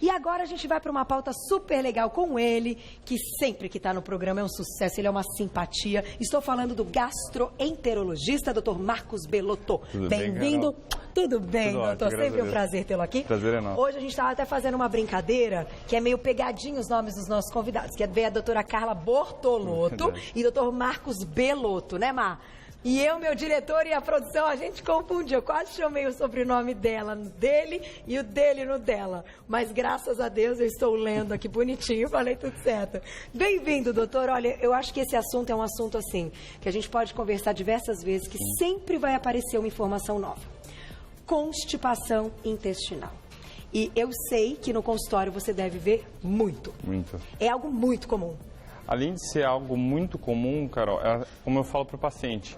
E agora a gente vai para uma pauta super legal com ele, que sempre que está no programa é um sucesso, ele é uma simpatia. Estou falando do gastroenterologista, Dr. Marcos Belotto. Bem-vindo. Tudo bem, doutor? Sempre um prazer tê-lo aqui. Prazer é nosso. Hoje a gente estava até fazendo uma brincadeira, que é meio pegadinho os nomes dos nossos convidados, que veio a doutora Carla Bortolotto e doutor Marcos Belotto, né, Mar? E eu, meu diretor e a produção, a gente confundiu. Eu quase chamei o sobrenome dela no dele e o dele no dela. Mas graças a Deus eu estou lendo aqui bonitinho, falei tudo certo. Bem-vindo, doutor. Olha, eu acho que esse assunto é um assunto assim, que a gente pode conversar diversas vezes, que sempre vai aparecer uma informação nova. Constipação intestinal. E eu sei que no consultório você deve ver muito. Muito. É algo muito comum. Além de ser algo muito comum, Carol, como eu falo para o paciente,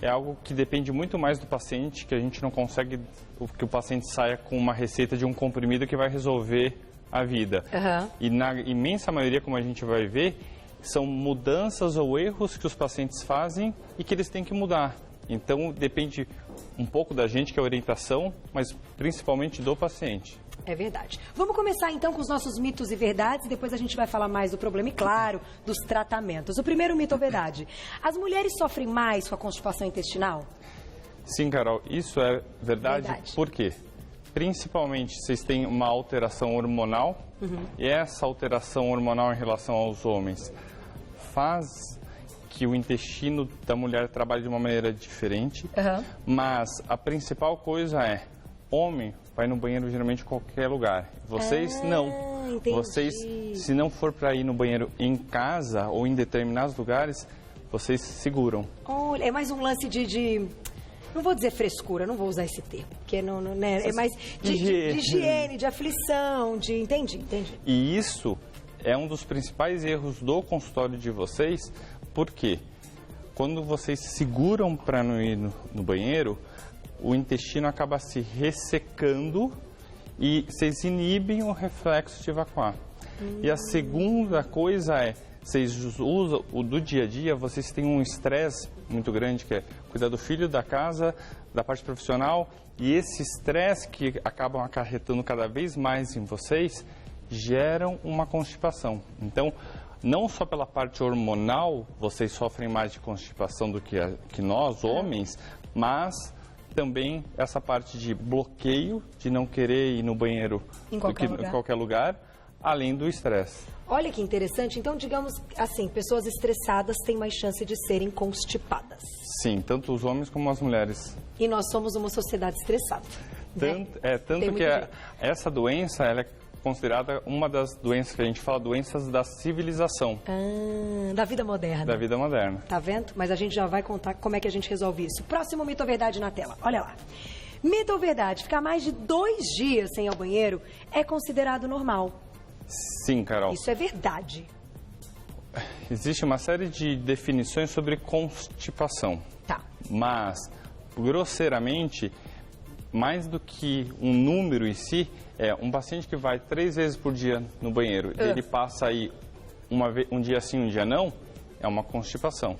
é algo que depende muito mais do paciente, que a gente não consegue que o paciente saia com uma receita de um comprimido que vai resolver a vida. E na imensa maioria, como a gente vai ver, são mudanças ou erros que os pacientes fazem e que eles têm que mudar. Então, depende um pouco da gente, que é a orientação, mas principalmente do paciente. É verdade. Vamos começar então com os nossos mitos e verdades e depois a gente vai falar mais do problema e, claro, dos tratamentos. O primeiro mito ou verdade: as mulheres sofrem mais com a constipação intestinal? Sim, Carol, isso é verdade. Por quê? Principalmente, vocês têm uma alteração hormonal e essa alteração hormonal em relação aos homens faz que o intestino da mulher trabalhe de uma maneira diferente, mas a principal coisa é: homem vai no banheiro geralmente em qualquer lugar. Vocês não. Entendi. Vocês, se não for para ir no banheiro em casa ou em determinados lugares, vocês seguram. Olha, é mais um lance de não vou dizer frescura, não vou usar esse termo, porque não, né? É mais de higiene, de aflição, de... Entendi. E isso é um dos principais erros do consultório de vocês, porque quando vocês seguram para não ir no banheiro, o intestino acaba se ressecando e vocês inibem o reflexo de evacuar. E a segunda coisa é, vocês usam o do dia a dia, vocês têm um estresse muito grande, que é cuidar do filho, da casa, da parte profissional, e esse estresse que acabam acarretando cada vez mais em vocês, geram uma constipação. Então, não só pela parte hormonal, vocês sofrem mais de constipação do que nós, homens, mas também essa parte de bloqueio, de não querer ir no banheiro em qualquer lugar, além do estresse. Olha que interessante. Então, digamos assim, pessoas estressadas têm mais chance de serem constipadas. Sim, tanto os homens como as mulheres. E nós somos uma sociedade estressada. Tanto que essa doença, ela é considerada uma das doenças que a gente fala, doenças da civilização. Da vida moderna. Da vida moderna. Tá vendo? Mas a gente já vai contar como é que a gente resolve isso. Próximo mito ou verdade na tela. Olha lá. Mito ou verdade: ficar mais de 2 dias sem ir ao banheiro é considerado normal? Sim, Carol. Isso é verdade. Existe uma série de definições sobre constipação. Tá. Mas, grosseiramente, mais do que um número em si, é um paciente que vai 3 vezes por dia no banheiro e ele passa aí um dia sim, um dia não, é uma constipação.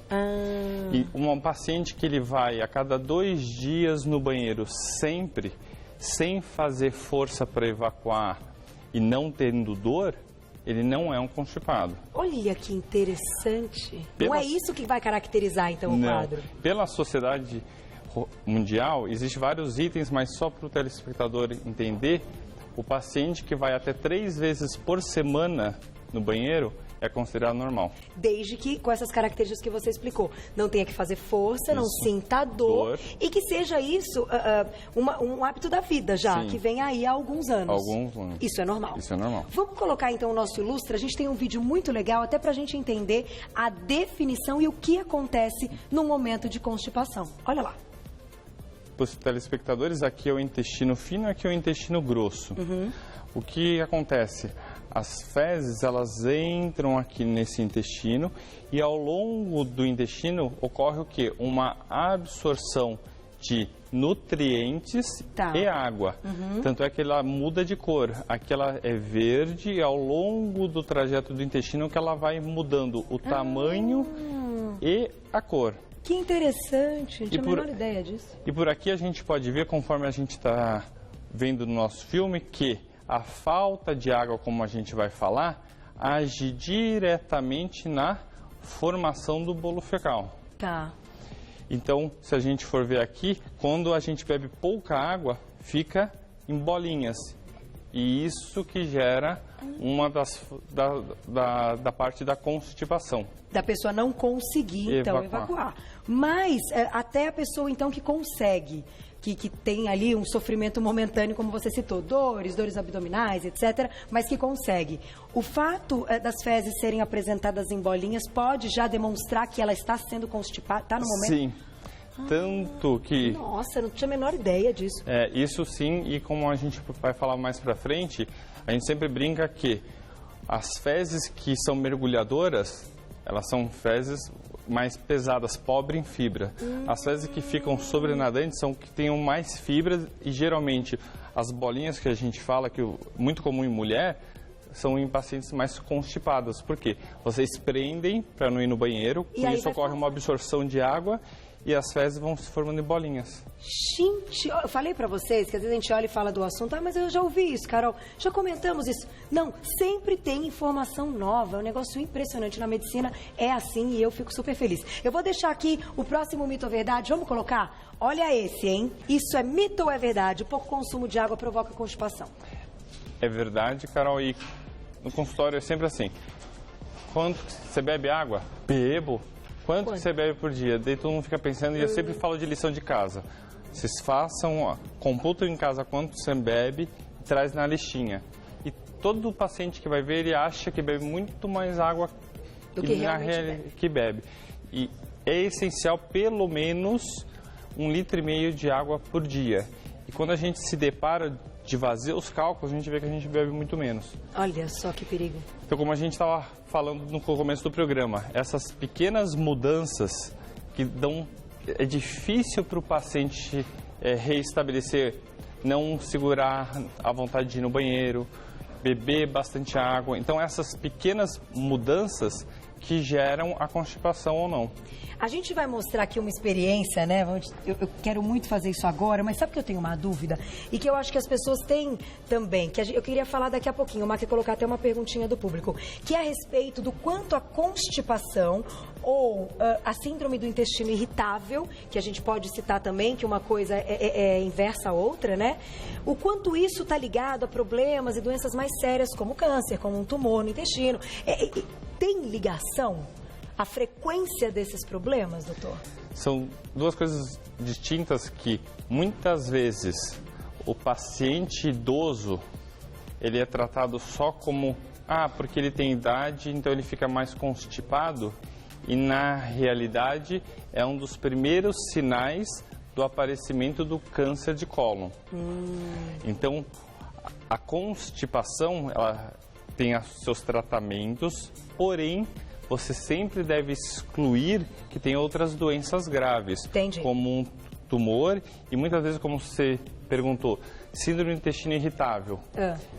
E um paciente que ele vai a cada 2 dias no banheiro sempre, sem fazer força para evacuar e não tendo dor, ele não é um constipado. Olha que interessante. Não é isso que vai caracterizar, então, o quadro? Pela Sociedade Mundial, existem vários itens, mas só para o telespectador entender, o paciente que vai até 3 vezes por semana no banheiro é considerado normal. Desde que, com essas características que você explicou, não tenha que fazer força, não sinta dor e que seja isso um hábito da vida já, que vem aí há alguns anos. Isso é normal. Isso é normal. Vamos colocar então o nosso ilustre. A gente tem um vídeo muito legal até pra gente entender a definição e o que acontece no momento de constipação. Olha lá. Para os telespectadores, aqui é o intestino fino, aqui é o intestino grosso. O que acontece? As fezes, elas entram aqui nesse intestino e ao longo do intestino ocorre o quê? Uma absorção de nutrientes e água. Tanto é que ela muda de cor. Aqui ela é verde e ao longo do trajeto do intestino que ela vai mudando o tamanho e a cor. Que interessante, não tinha a menor ideia disso. E por aqui a gente pode ver, conforme a gente está vendo no nosso filme, que a falta de água, como a gente vai falar, age diretamente na formação do bolo fecal. Tá. Então, se a gente for ver aqui, quando a gente bebe pouca água, fica em bolinhas. E isso que gera uma da parte da constipação. Da pessoa não conseguir, então, evacuar. Mas até a pessoa, então, que consegue, que tem ali um sofrimento momentâneo, como você citou, dores abdominais, etc., mas que consegue. O fato das fezes serem apresentadas em bolinhas pode já demonstrar que ela está sendo constipada, está no momento? Sim. Tanto que... Nossa, eu não tinha a menor ideia disso. Isso sim, e como a gente vai falar mais pra frente, a gente sempre brinca que as fezes que são mergulhadoras, elas são fezes mais pesadas, pobre em fibra. As fezes que ficam sobrenadantes são que tenham mais fibras e geralmente as bolinhas que a gente fala, que é muito comum em mulher, são em pacientes mais constipadas. Por quê? Vocês prendem para não ir no banheiro, com isso ocorre uma absorção de água e as fezes vão se formando em bolinhas. Gente, eu falei pra vocês que às vezes a gente olha e fala do assunto, mas eu já ouvi isso, Carol, já comentamos isso. Não, sempre tem informação nova, é um negócio impressionante na medicina, é assim e eu fico super feliz. Eu vou deixar aqui o próximo mito ou verdade, vamos colocar? Olha esse, hein? Isso é mito ou é verdade? O pouco consumo de água provoca constipação. É verdade, Carol, e no consultório é sempre assim. Quanto você bebe água? Bebo. Quanto que você bebe por dia? Daí todo mundo fica pensando, e eu sempre falo de lição de casa. Vocês façam, computam em casa quanto você bebe e traz na listinha. E todo paciente que vai ver, ele acha que bebe muito mais água do que realmente bebe. E é essencial pelo menos 1,5 litro de água por dia. E quando a gente se depara de fazer os cálculos, a gente vê que a gente bebe muito menos. Olha só que perigo. Então, como a gente estava falando no começo do programa, essas pequenas mudanças que dão... É difícil para o paciente reestabelecer, não segurar a vontade de ir no banheiro, beber bastante água. Então, essas pequenas mudanças que geram a constipação ou não. A gente vai mostrar aqui uma experiência, né? Eu quero muito fazer isso agora, mas sabe que eu tenho uma dúvida? E que eu acho que as pessoas têm também, que eu queria falar daqui a pouquinho, o Mar quer colocar até uma perguntinha do público, que é a respeito do quanto a constipação ou a síndrome do intestino irritável, que a gente pode citar também, que uma coisa é inversa à outra, né? O quanto isso está ligado a problemas e doenças mais sérias, como câncer, como um tumor no intestino. Tem ligação? A frequência desses problemas, doutor? São duas coisas distintas que muitas vezes o paciente idoso, ele é tratado só como, porque ele tem idade, então ele fica mais constipado, e na realidade é um dos primeiros sinais do aparecimento do câncer de cólon. Então, a constipação, ela tem seus tratamentos, porém, você sempre deve excluir que tem outras doenças graves. Entendi. Como um tumor e muitas vezes, como você perguntou, síndrome do intestino irritável.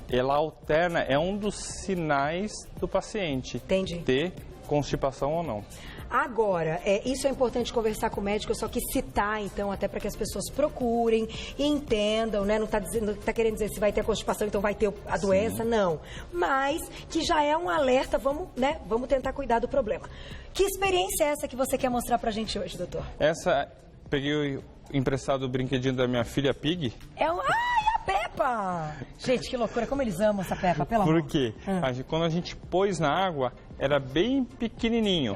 Ela alterna, é um dos sinais do paciente. Entendi. Ter constipação ou não. Agora, isso é importante conversar com o médico, eu só quis citar, então, até para que as pessoas procurem e entendam, né? Não está querendo dizer se vai ter constipação, então vai ter a doença, não. Mas que já é um alerta, vamos tentar cuidar do problema. Que experiência é essa que você quer mostrar pra gente hoje, doutor? Peguei emprestado o brinquedinho da minha filha Pig. Ai, a Peppa! Gente, que loucura, como eles amam essa Peppa, pelo amor. Por quê? Quando a gente pôs na água, era bem pequenininho.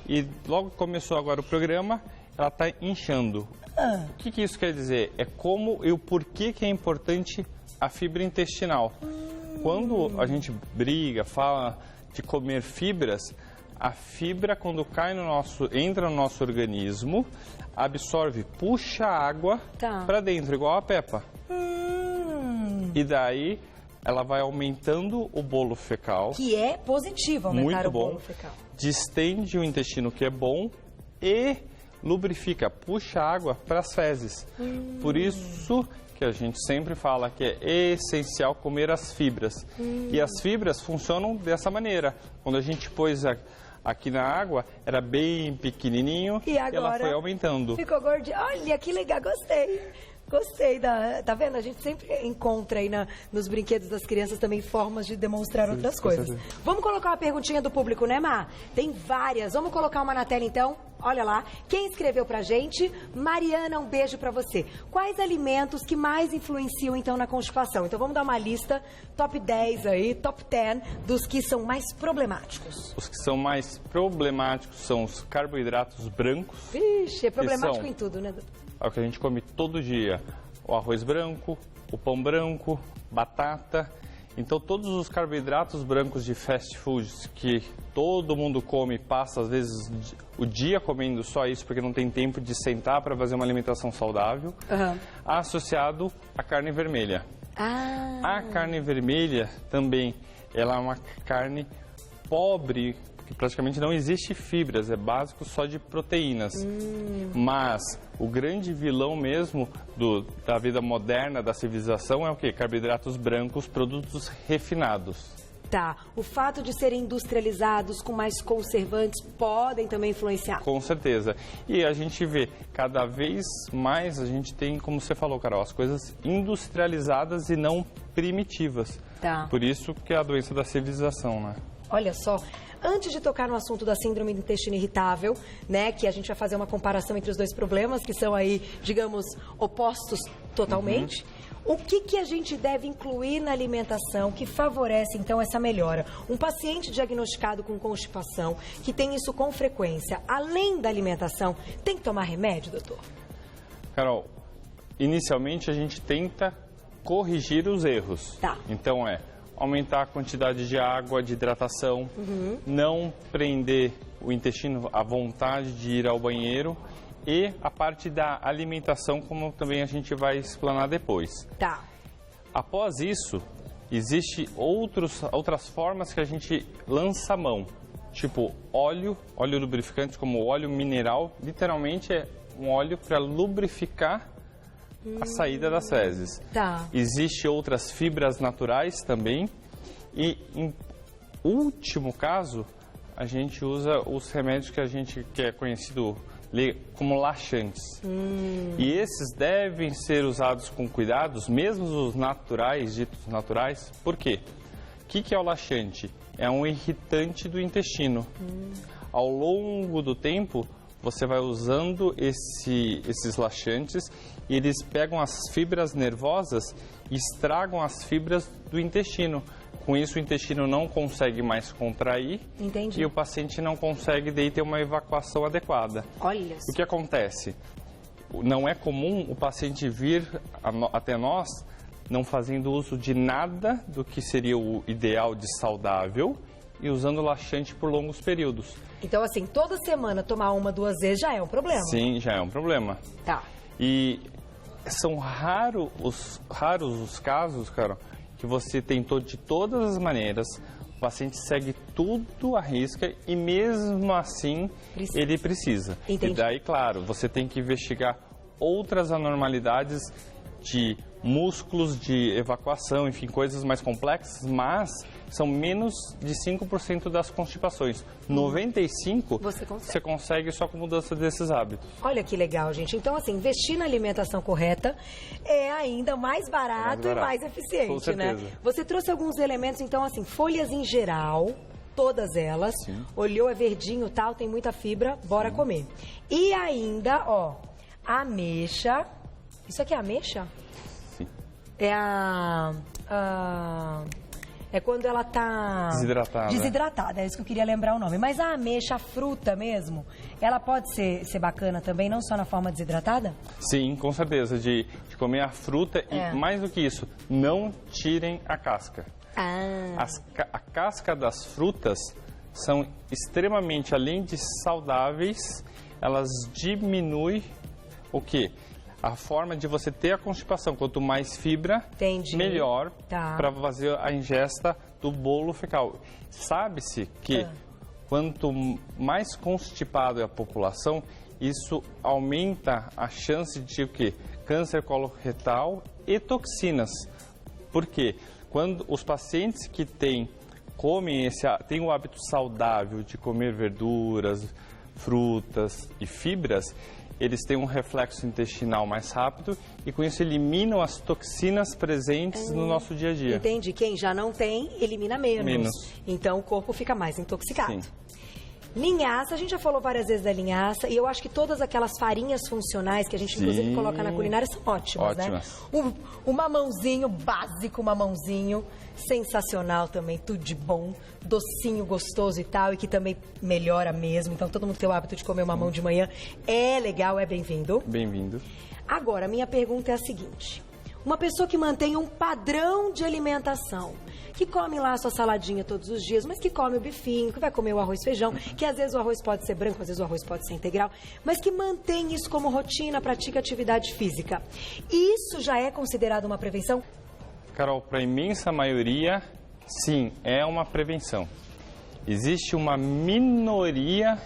E logo que começou agora o programa, ela está inchando. O que isso quer dizer? É como e o porquê que é importante a fibra intestinal. Quando a gente briga, fala de comer fibras, a fibra, quando entra no nosso organismo, absorve, puxa a água para dentro, igual a Peppa. E daí ela vai aumentando o bolo fecal. Que é positivo aumentar o bolo fecal. Distende o intestino, que é bom, e lubrifica, puxa água para as fezes. Por isso que a gente sempre fala que é essencial comer as fibras. E as fibras funcionam dessa maneira. Quando a gente pôs aqui na água, era bem pequenininho e agora ela foi aumentando. Ficou gordinho. Olha, que legal, gostei. Gostei Tá vendo? A gente sempre encontra aí nos brinquedos das crianças também formas de demonstrar outras coisas. Vamos colocar uma perguntinha do público, né, Mar? Tem várias. Vamos colocar uma na tela, então? Olha lá. Quem escreveu pra gente? Mariana, um beijo pra você. Quais alimentos que mais influenciam, então, na constipação? Então, vamos dar uma lista, top 10 aí, top 10, dos que são mais problemáticos. Os que são mais problemáticos são os carboidratos brancos. Vixe, é problemático em tudo, né, doutor? É o que a gente come todo dia. O arroz branco, o pão branco, batata. Então, todos os carboidratos brancos de fast foods que todo mundo come, passa às vezes o dia comendo só isso porque não tem tempo de sentar para fazer uma alimentação saudável, associado à carne vermelha. A carne vermelha também, ela é uma carne pobre, que praticamente não existe fibras, é básico só de proteínas. Mas o grande vilão mesmo da vida moderna, da civilização, é o quê? Carboidratos brancos, produtos refinados. Tá. O fato de serem industrializados com mais conservantes podem também influenciar? Com certeza. E a gente vê, cada vez mais a gente tem, como você falou, Carol, as coisas industrializadas e não primitivas. Tá. Por isso que é a doença da civilização, né? Olha só, antes de tocar no assunto da síndrome do intestino irritável, né, que a gente vai fazer uma comparação entre os dois problemas, que são aí, digamos, opostos totalmente, o que a gente deve incluir na alimentação que favorece, então, essa melhora? Um paciente diagnosticado com constipação, que tem isso com frequência, além da alimentação, tem que tomar remédio, doutor? Carol, inicialmente a gente tenta corrigir os erros. Tá. Então aumentar a quantidade de água, de hidratação, não prender o intestino à vontade de ir ao banheiro e a parte da alimentação, como também a gente vai explanar depois. Tá. Após isso, existem outras formas que a gente lança a mão, tipo óleo lubrificante, como óleo mineral, literalmente é um óleo para lubrificar a saída das fezes. Tá. Existem outras fibras naturais também e, em último caso, a gente usa os remédios que é conhecido como laxantes. E esses devem ser usados com cuidados, mesmo os naturais, ditos naturais. Por quê? O que é o laxante? É um irritante do intestino. Ao longo do tempo, você vai usando esses laxantes e eles pegam as fibras nervosas e estragam as fibras do intestino. Com isso, o intestino não consegue mais contrair. Entendi. E o paciente não consegue daí ter uma evacuação adequada. Olha só. O que acontece? Não é comum o paciente vir até nós não fazendo uso de nada do que seria o ideal de saudável e usando laxante por longos períodos. Então, assim, toda semana tomar 1, 2 vezes já é um problema? Sim, já é um problema. Tá. E são raros os casos, cara, que você tentou de todas as maneiras, o paciente segue tudo à risca e mesmo assim ele precisa. Entendi. E daí, claro, você tem que investigar outras anormalidades de músculos, de evacuação, enfim, coisas mais complexas, mas são menos de 5% das constipações. 95% você consegue só com mudança desses hábitos. Olha que legal, gente. Então, assim, investir na alimentação correta é ainda mais barato e mais eficiente, com certeza, né? Você trouxe alguns elementos, então, assim, folhas em geral, todas elas. Sim. Olhou, é verdinho, tal, tem muita fibra, bora comer. E ainda, ó, ameixa. Isso aqui é ameixa? Sim. É é quando ela tá desidratada, é isso que eu queria lembrar o nome. Mas a ameixa, a fruta mesmo, ela pode ser bacana também, não só na forma desidratada? Sim, com certeza, de comer a fruta e mais do que isso, não tirem a casca. A casca das frutas são extremamente, além de saudáveis, elas diminuem o quê? A forma de você ter a constipação, quanto mais fibra, melhor para fazer a ingesta do bolo fecal. Sabe-se que quanto mais constipado é a população, isso aumenta a chance de o quê? Câncer coloretal e toxinas. Por quê? Quando os pacientes que têm o hábito saudável de comer verduras, frutas e fibras, eles têm um reflexo intestinal mais rápido e com isso eliminam as toxinas presentes no nosso dia a dia. Entendi. Quem já não tem, elimina menos. Então o corpo fica mais intoxicado. Sim. Linhaça, a gente já falou várias vezes da linhaça, e eu acho que todas aquelas farinhas funcionais que a gente inclusive coloca na culinária são ótimas, né? O mamãozinho básico, mamãozinho, sensacional também, tudo de bom, docinho, gostoso e tal, e que também melhora mesmo. Então todo mundo tem o hábito de comer o mamão de manhã, é legal, é bem-vindo. Bem-vindo. Agora, minha pergunta é a seguinte: uma pessoa que mantém um padrão de alimentação, que come lá a sua saladinha todos os dias, mas que come o bifinho, que vai comer o arroz e feijão, que às vezes o arroz pode ser branco, às vezes o arroz pode ser integral, mas que mantém isso como rotina, pratica atividade física. Isso já é considerado uma prevenção? Carol, para a imensa maioria, sim, é uma prevenção. Existe uma minoria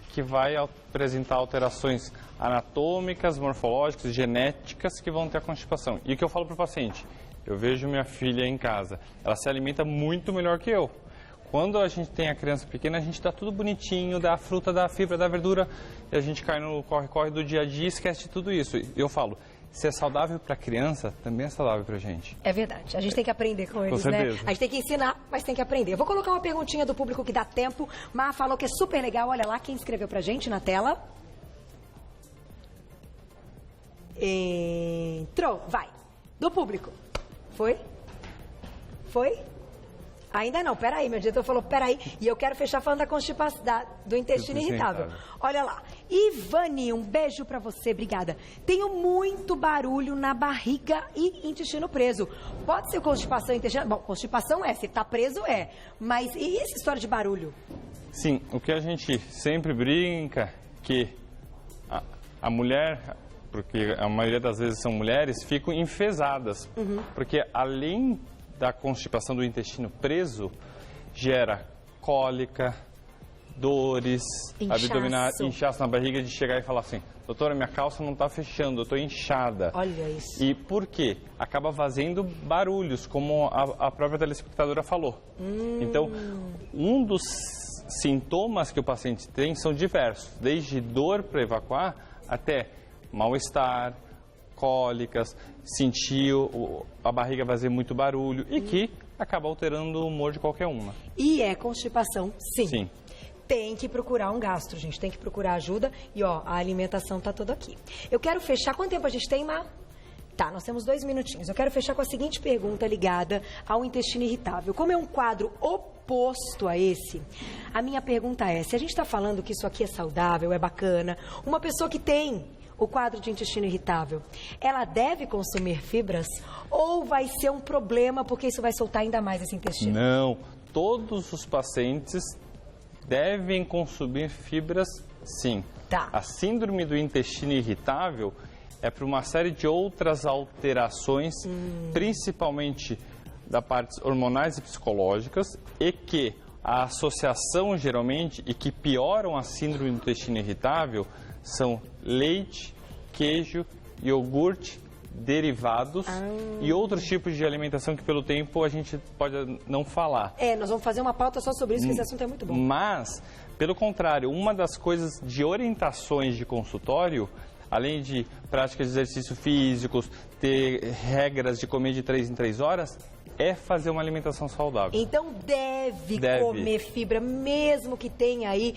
que vai apresentar alterações anatômicas, morfológicas, genéticas que vão ter a constipação. E o que eu falo para o paciente? Eu vejo minha filha em casa, ela se alimenta muito melhor que eu. Quando a gente tem a criança pequena, a gente dá tudo bonitinho, dá a fruta, dá a fibra, dá a verdura, e a gente cai no corre-corre do dia a dia e esquece de tudo isso. Eu falo, se é saudável para a criança, também é saudável para a gente. É verdade, a gente tem que aprender com eles, com certeza, né? A gente tem que ensinar, mas tem que aprender. Eu vou colocar uma perguntinha do público que dá tempo. Mar falou que é super legal, olha lá quem escreveu pra gente na tela. Entrou, vai. Do público. Foi? Foi? Ainda não, peraí, meu diretor falou, peraí. E eu quero fechar falando da constipação, do intestino irritável. Olha lá. Ivani, um beijo pra você, obrigada. Tenho muito barulho na barriga e intestino preso. Pode ser constipação intestinal? Bom, constipação é, se tá preso é. Mas e essa história de barulho? Sim, o que a gente sempre brinca que a mulher, porque a maioria das vezes são mulheres, ficam enfesadas. Porque além da constipação do intestino preso, gera cólica, dores, abdominais, inchaço na barriga, de chegar e falar assim, doutora, minha calça não está fechando, eu estou inchada. Olha isso. E por quê? Acaba fazendo barulhos, como a própria telespectadora falou. Então, um dos sintomas que o paciente tem são diversos, desde dor para evacuar até mal-estar, cólicas, sentir a barriga fazer muito barulho e que acaba alterando o humor de qualquer uma. E é constipação, sim. Sim. Tem que procurar um gastro, gente, tem que procurar ajuda e ó, a alimentação tá toda aqui. Eu quero fechar, quanto tempo a gente tem, Mar? Tá, nós temos 2 minutinhos. Eu quero fechar com a seguinte pergunta ligada ao intestino irritável. Como é um quadro oposto a esse, a minha pergunta é, se a gente está falando que isso aqui é saudável, é bacana, uma pessoa que tem o quadro de intestino irritável, ela deve consumir fibras ou vai ser um problema porque isso vai soltar ainda mais esse intestino? Não, todos os pacientes devem consumir fibras, sim. Tá. A síndrome do intestino irritável é por uma série de outras alterações, principalmente da parte hormonais e psicológicas, e que a associação geralmente, e que pioram a síndrome do intestino irritável, são leite, queijo, iogurte, derivados e outros tipos de alimentação que pelo tempo a gente pode não falar. Nós vamos fazer uma pauta só sobre isso, que esse assunto é muito bom. Mas, pelo contrário, uma das coisas de orientações de consultório, além de práticas de exercícios físicos, ter regras de comer de 3 em 3 horas, é fazer uma alimentação saudável. Então deve comer fibra, mesmo que tenha aí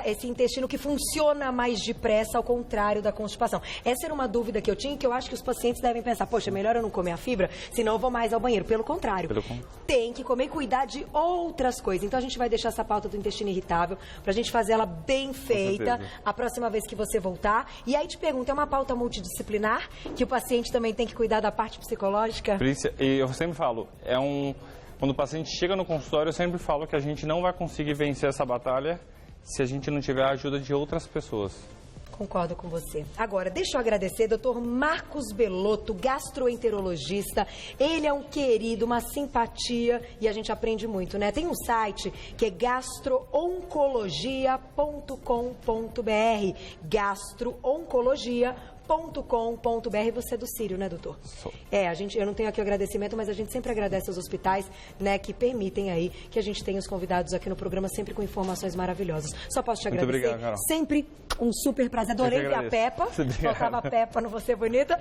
esse intestino que funciona mais depressa, ao contrário da constipação. Essa era uma dúvida que eu tinha, que eu acho que os pacientes devem pensar, poxa, melhor eu não comer a fibra, senão eu vou mais ao banheiro. Pelo contrário, tem que comer e cuidar de outras coisas. Então a gente vai deixar essa pauta do intestino irritável pra gente fazer ela bem feita a próxima vez que você voltar. E aí te pergunto, é uma pauta multidisciplinar, que o paciente também tem que cuidar da parte psicológica? E eu sempre falo, quando o paciente chega no consultório, eu sempre falo que a gente não vai conseguir vencer essa batalha se a gente não tiver a ajuda de outras pessoas. Concordo com você. Agora, deixa eu agradecer, Dr. Marcos Belotto, gastroenterologista. Ele é um querido, uma simpatia e a gente aprende muito, né? Tem um site que é gastrooncologia.com.br, gastrooncologia.com.br. Você é do Sírio, né, doutor? Sou. Eu não tenho aqui o agradecimento, mas a gente sempre agradece aos hospitais, né, que permitem aí que a gente tenha os convidados aqui no programa sempre com informações maravilhosas. Só posso te agradecer. Muito obrigado, Carol. Sempre um super prazer. Adorei ver a Peppa. Obrigado. Faltava a Peppa no Você Bonita.